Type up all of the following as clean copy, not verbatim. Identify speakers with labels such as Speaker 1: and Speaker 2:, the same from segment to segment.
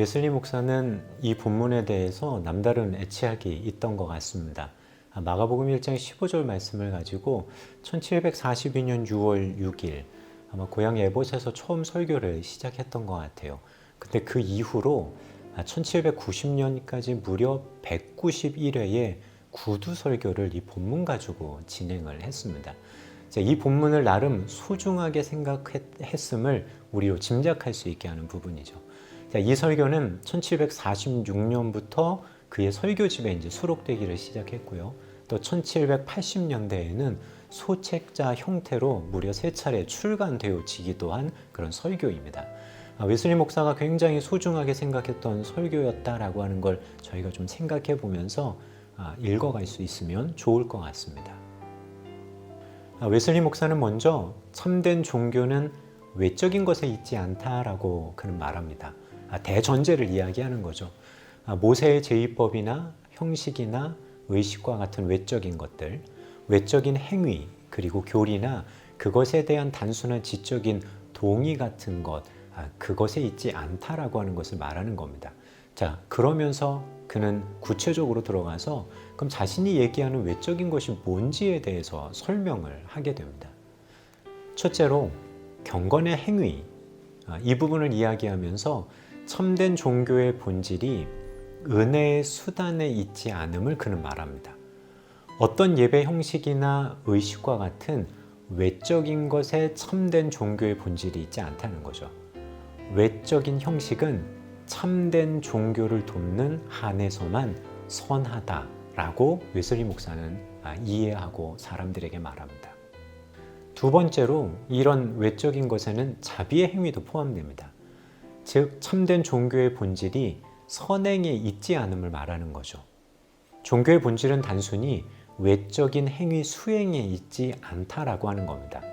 Speaker 1: 웨슬리 목사는 이 본문에 대해서 남다른 애착이 있던 것 같습니다. 마가복음 1장 15절 말씀을 가지고 1742년 6월 6일 아마 고향 에봇에서 처음 설교를 시작했던 것 같아요. 근데 그 이후로 1790년까지 무려 191회의 구두 설교를 이 본문 가지고 진행을 했습니다. 이 본문을 나름 소중하게 생각했음을 우리로 짐작할 수 있게 하는 부분이죠. 이 설교는 1746년부터 그의 설교집에 이제 수록되기를 시작했고요. 또 1780년대에는 소책자 형태로 무려 3차례 출간되어지기도 한 그런 설교입니다. 웨슬리 목사가 굉장히 소중하게 생각했던 설교였다라고 하는 걸 저희가 좀 생각해 보면서 읽어갈 수 있으면 좋을 것 같습니다. 웨슬리 목사는 먼저 참된 종교는 외적인 것에 있지 않다라고 그는 말합니다. 대전제를 이야기하는 거죠. 모세의 제의법이나 형식이나 의식과 같은 외적인 것들, 외적인 행위, 그리고 교리나 그것에 대한 단순한 지적인 동의 같은 것, 그것에 있지 않다라고 하는 것을 말하는 겁니다. 자, 그러면서 그는 구체적으로 들어가서 그럼 자신이 얘기하는 외적인 것이 뭔지에 대해서 설명을 하게 됩니다. 첫째로 경건의 행위, 이 부분을 이야기하면서 참된 종교의 본질이 은혜의 수단에 있지 않음을 그는 말합니다. 어떤 예배 형식이나 의식과 같은 외적인 것에 참된 종교의 본질이 있지 않다는 거죠. 외적인 형식은 참된 종교를 돕는 한에서만 선하다라고 웨슬리 목사는 이해하고 사람들에게 말합니다. 두 번째로 이런 외적인 것에는 자비의 행위도 포함됩니다. 즉 참된 종교의 본질이 선행에 있지 않음을 말하는 거죠. 종교의 본질은 단순히 외적인 행위 수행에 있지 않다라고 하는 겁니다.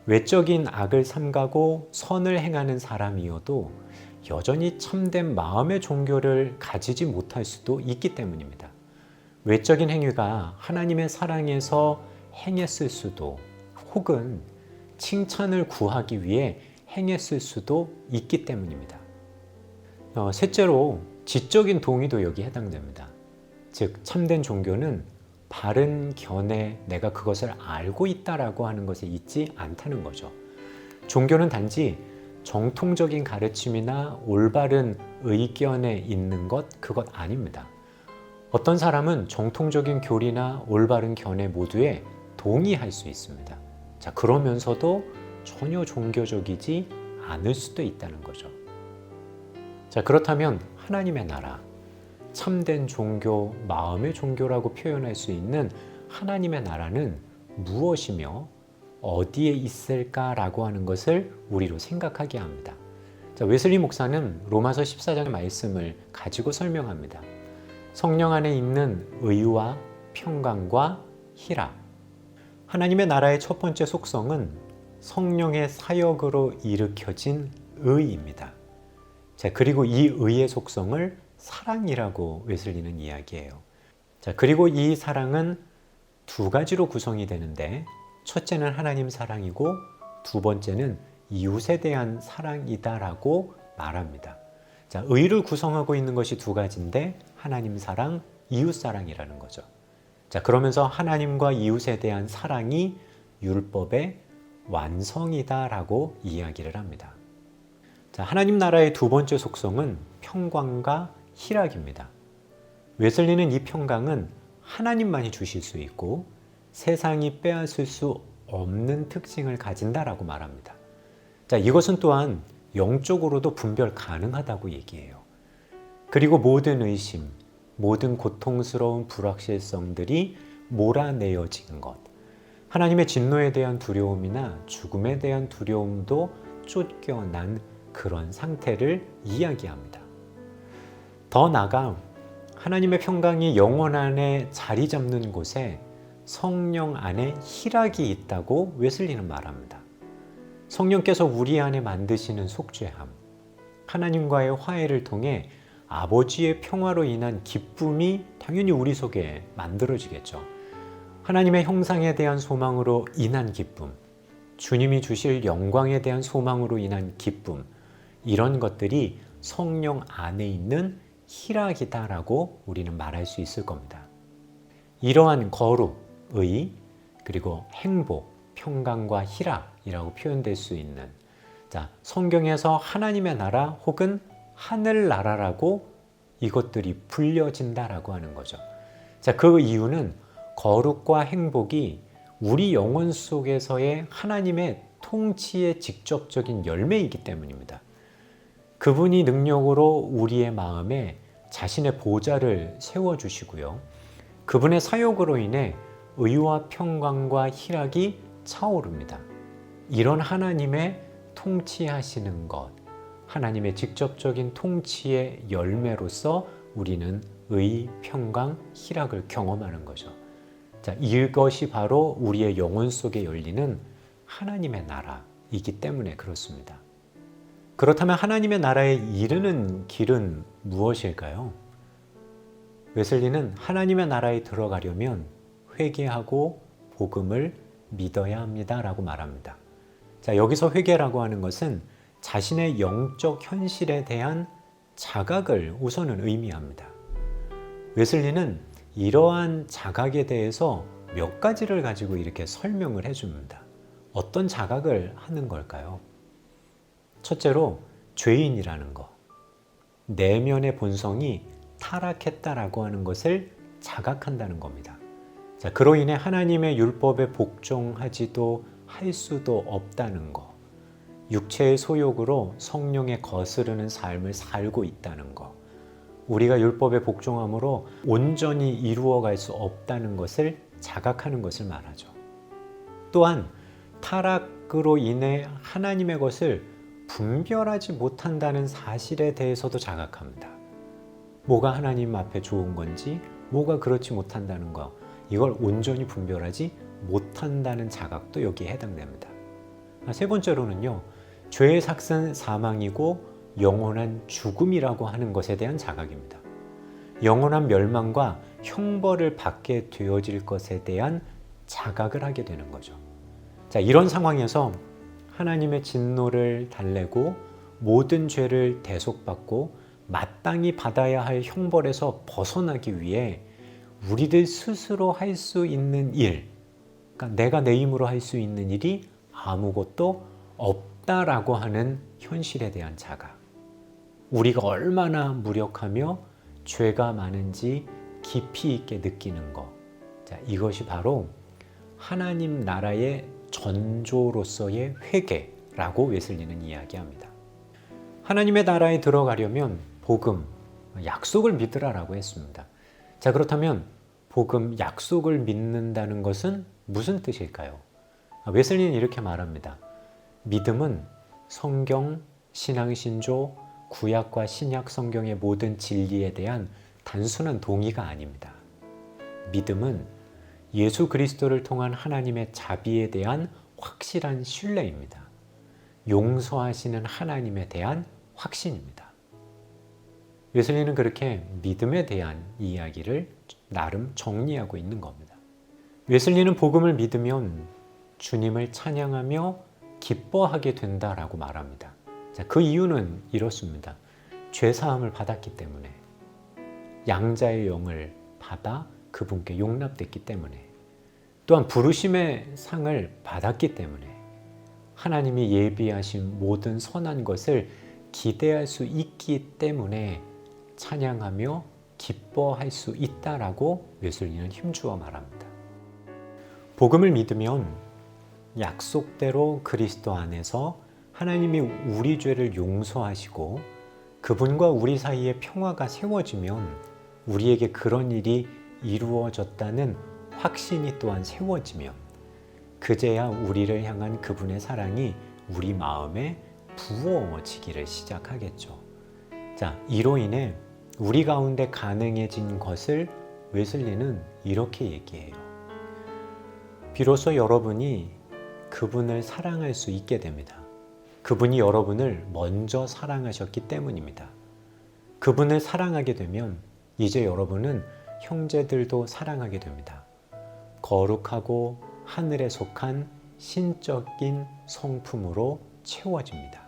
Speaker 1: 외적인 악을 삼가고 선을 행하는 사람이어도 여전히 참된 마음의 종교를 가지지 못할 수도 있기 때문입니다. 외적인 행위가 하나님의 사랑에서 행했을 수도 혹은 칭찬을 구하기 위해 행했을 수도 있기 때문입니다. 셋째로 지적인 동의도 여기 해당됩니다. 즉 참된 종교는 바른 견해 내가 그것을 알고 있다라고 하는 것에 있지 않다는 거죠. 종교는 단지 정통적인 가르침이나 올바른 의견에 있는 그것 아닙니다. 어떤 사람은 정통적인 교리나 올바른 견해 모두에 동의할 수 있습니다. 자, 그러면서도 전혀 종교적이지 않을 수도 있다는 거죠. 자, 그렇다면 하나님의 나라, 참된 종교, 마음의 종교라고 표현할 수 있는 하나님의 나라는 무엇이며 어디에 있을까라고 하는 것을 우리로 생각하게 합니다. 자, 웨슬리 목사는 로마서 14장의 말씀을 가지고 설명합니다. 성령 안에 있는 의와 평강과 희락. 하나님의 나라의 첫 번째 속성은 성령의 사역으로 일으켜진 의입니다. 자, 그리고 이 의의 속성을 사랑이라고 웨슬리는 이야기해요. 자, 그리고 이 사랑은 두 가지로 구성이 되는데 첫째는 하나님 사랑이고 두 번째는 이웃에 대한 사랑이다라고 말합니다. 자, 의를 구성하고 있는 것이 두 가지인데 하나님 사랑, 이웃 사랑이라는 거죠. 자, 그러면서 하나님과 이웃에 대한 사랑이 율법의 완성이다라고 이야기를 합니다. 자, 하나님 나라의 두 번째 속성은 평강과 희락입니다. 웨슬리는 이 평강은 하나님만이 주실 수 있고 세상이 빼앗을 수 없는 특징을 가진다라고 말합니다. 자, 이것은 또한 영적으로도 분별 가능하다고 얘기해요. 그리고 모든 의심, 모든 고통스러운 불확실성들이 몰아내어지는 것, 하나님의 진노에 대한 두려움이나 죽음에 대한 두려움도 쫓겨난 그런 상태를 이야기합니다. 더 나아가 하나님의 평강이 영혼 안에 자리 잡는 곳에 성령 안에 희락이 있다고 웨슬리는 말합니다. 성령께서 우리 안에 만드시는 속죄함, 하나님과의 화해를 통해 아버지의 평화로 인한 기쁨이 당연히 우리 속에 만들어지겠죠. 하나님의 형상에 대한 소망으로 인한 기쁨, 주님이 주실 영광에 대한 소망으로 인한 기쁨, 이런 것들이 성령 안에 있는 희락이다라고 우리는 말할 수 있을 겁니다. 이러한 거룩, 의, 그리고 행복, 평강과 희락이라고 표현될 수 있는 성경에서 하나님의 나라 혹은 하늘나라라고 이것들이 불려진다라고 하는 거죠. 그 이유는 거룩과 행복이 우리 영혼 속에서의 하나님의 통치의 직접적인 열매이기 때문입니다. 그분이 능력으로 우리의 마음에 자신의 보좌를 세워주시고요. 그분의 사역으로 인해 의와 평강과 희락이 차오릅니다. 이런 하나님의 통치하시는 것, 하나님의 직접적인 통치의 열매로서 우리는 의, 평강, 희락을 경험하는 거죠. 이것이 바로 우리의 영혼 속에 열리는 하나님의 나라이기 때문에 그렇습니다. 그렇다면 하나님의 나라에 이르는 길은 무엇일까요? 웨슬리는 하나님의 나라에 들어가려면 회개하고 복음을 믿어야 합니다라고 말합니다. 여기서 회개라고 하는 것은 자신의 영적 현실에 대한 자각을 우선은 의미합니다. 웨슬리는 이러한 자각에 대해서 몇 가지를 가지고 이렇게 설명을 해줍니다. 어떤 자각을 하는 걸까요? 첫째로 죄인이라는 것, 내면의 본성이 타락했다라고 하는 것을 자각한다는 겁니다. 그로 인해 하나님의 율법에 복종하지도 할 수도 없다는 것, 육체의 소욕으로 성령에 거스르는 삶을 살고 있다는 것, 우리가 율법에 복종함으로 온전히 이루어갈 수 없다는 것을 자각하는 것을 말하죠. 또한 타락으로 인해 하나님의 것을 분별하지 못한다는 사실에 대해서도 자각합니다. 뭐가 하나님 앞에 좋은 건지, 뭐가 그렇지 못한다는 것, 이걸 온전히 분별하지 못한다는 자각도 여기에 해당됩니다. 세 번째로는요, 죄의 삭은 사망이고 영원한 죽음이라고 하는 것에 대한 자각입니다. 영원한 멸망과 형벌을 받게 되어질 것에 대한 자각을 하게 되는 거죠. 이런 상황에서 하나님의 진노를 달래고 모든 죄를 대속받고 마땅히 받아야 할 형벌에서 벗어나기 위해 우리들 스스로 할 수 있는 일, 그러니까 내가 내 힘으로 할 수 있는 일이 아무것도 없다라고 하는 현실에 대한 자각. 우리가 얼마나 무력하며 죄가 많은지 깊이 있게 느끼는 것. 이것이 바로 하나님 나라의 전조로서의 회개라고 웨슬리는 이야기합니다. 하나님의 나라에 들어가려면 복음, 약속을 믿으라라고 했습니다. 그렇다면 복음, 약속을 믿는다는 것은 무슨 뜻일까요? 웨슬리는 이렇게 말합니다. 믿음은 성경, 신앙신조, 구약과 신약 성경의 모든 진리에 대한 단순한 동의가 아닙니다. 믿음은 예수 그리스도를 통한 하나님의 자비에 대한 확실한 신뢰입니다. 용서하시는 하나님에 대한 확신입니다. 웨슬리는 그렇게 믿음에 대한 이야기를 나름 정리하고 있는 겁니다. 웨슬리는 복음을 믿으면 주님을 찬양하며 기뻐하게 된다라고 말합니다. 그 이유는 이렇습니다. 죄사함을 받았기 때문에, 양자의 영을 받아 그분께 용납됐기 때문에, 또한 부르심의 상을 받았기 때문에, 하나님이 예비하신 모든 선한 것을 기대할 수 있기 때문에 찬양하며 기뻐할 수 있다라고 웨슬리는 힘주어 말합니다. 복음을 믿으면 약속대로 그리스도 안에서 하나님이 우리 죄를 용서하시고 그분과 우리 사이에 평화가 세워지면 우리에게 그런 일이 이루어졌다는 확신이 또한 세워지면 그제야 우리를 향한 그분의 사랑이 우리 마음에 부어지기를 시작하겠죠. 이로 인해 우리 가운데 가능해진 것을 웨슬리는 이렇게 얘기해요. 비로소 여러분이 그분을 사랑할 수 있게 됩니다. 그분이 여러분을 먼저 사랑하셨기 때문입니다. 그분을 사랑하게 되면 이제 여러분은 형제들도 사랑하게 됩니다. 거룩하고 하늘에 속한 신적인 성품으로 채워집니다.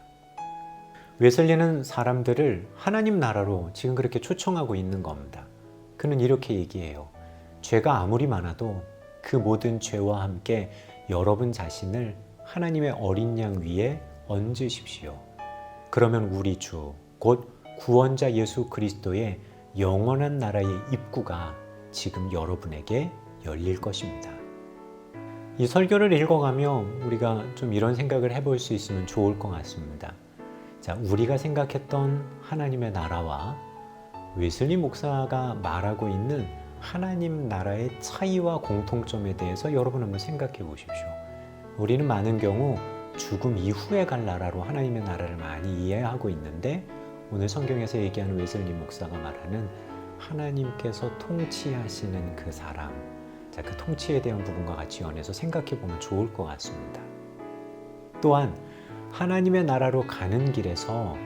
Speaker 1: 웨슬리는 사람들을 하나님 나라로 지금 그렇게 초청하고 있는 겁니다. 그는 이렇게 얘기해요. 죄가 아무리 많아도 그 모든 죄와 함께 여러분 자신을 하나님의 어린 양 위에 얹으십시오. 그러면 우리 주, 곧 구원자 예수 그리스도의 영원한 나라의 입구가 지금 여러분에게 열릴 것입니다. 이 설교를 읽어가며 우리가 좀 이런 생각을 해볼 수 있으면 좋을 것 같습니다. 자, 우리가 생각했던 하나님의 나라와 웨슬리 목사가 말하고 있는 하나님 나라의 차이와 공통점에 대해서 여러분 한번 생각해 보십시오. 우리는 많은 경우 죽음 이후에 갈 나라로 하나님의 나라를 많이 이해하고 있는데 오늘 성경에서 얘기하는 웨슬리 목사가 말하는 하나님께서 통치하시는 그 사람, 자, 그 통치에 대한 부분과 같이 연해서 생각해 보면 좋을 것 같습니다. 또한 하나님의 나라로 가는 길에서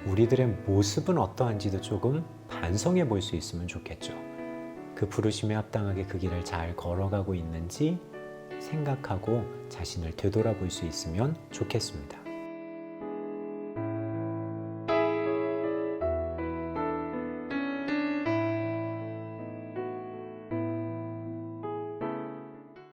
Speaker 1: 우리들의 모습은 어떠한지도 조금 반성해 볼 수 있으면 좋겠죠. 그 부르심에 합당하게 그 길을 잘 걸어가고 있는지 생각하고 자신을 되돌아볼 수 있으면 좋겠습니다.